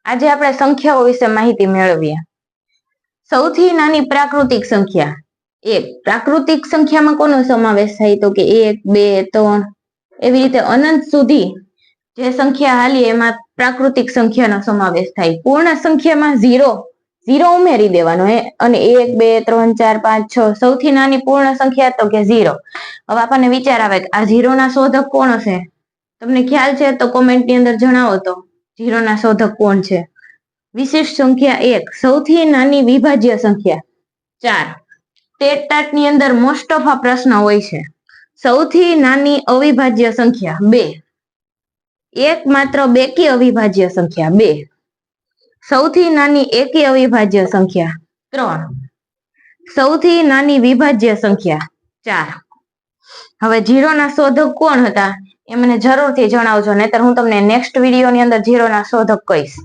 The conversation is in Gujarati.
આજે આપણે સંખ્યાઓ વિશે માહિતી મેળવીએ. સૌથી નાની પ્રાકૃતિક સંખ્યા 1. પ્રાકૃતિક સંખ્યામાં કોનો સમાવેશ થાય? તો કે 1, 2, 3 એવી રીતે અનંત સુધી જે સંખ્યા હાલી એમાં પ્રાકૃતિક સંખ્યાનો સમાવેશ થાય. પૂર્ણ સંખ્યામાં 0 ઉમેરી દેવાનો અને 1, 2, 3, 4, 5, 6 સૌથી નાની પૂર્ણ સંખ્યા તો કે 0. હવે આપણને વિચાર આવે કે આ 0 ના શોધક કોણ હશે? તમને ખ્યાલ છે તો કોમેન્ટની અંદર જણાવો તો 0 ના શોધક કોણ છે? વિશિષ્ટ સંખ્યા 1. સૌથી નાની વિભાજ્ય સંખ્યા 4. ટેટ ની અંદર મોસ્ટ ઓફ આ પ્રશ્ન હોય છે. સૌથી નાની અવિભાજ્ય સંખ્યા 2. એક માત્ર બેકી અવિભાજ્ય સંખ્યા 2. સૌથી નાની એકી અવિભાજ્ય સંખ્યા 3. સૌથી નાની વિભાજ્ય સંખ્યા 4. હવે 0 ના શોધક કોણ હતા એ મને જરૂરથી જણાવજો, નહીતર હું તમને નેક્સ્ટ વિડીયોની અંદર 0 ના શોધક કહીશ.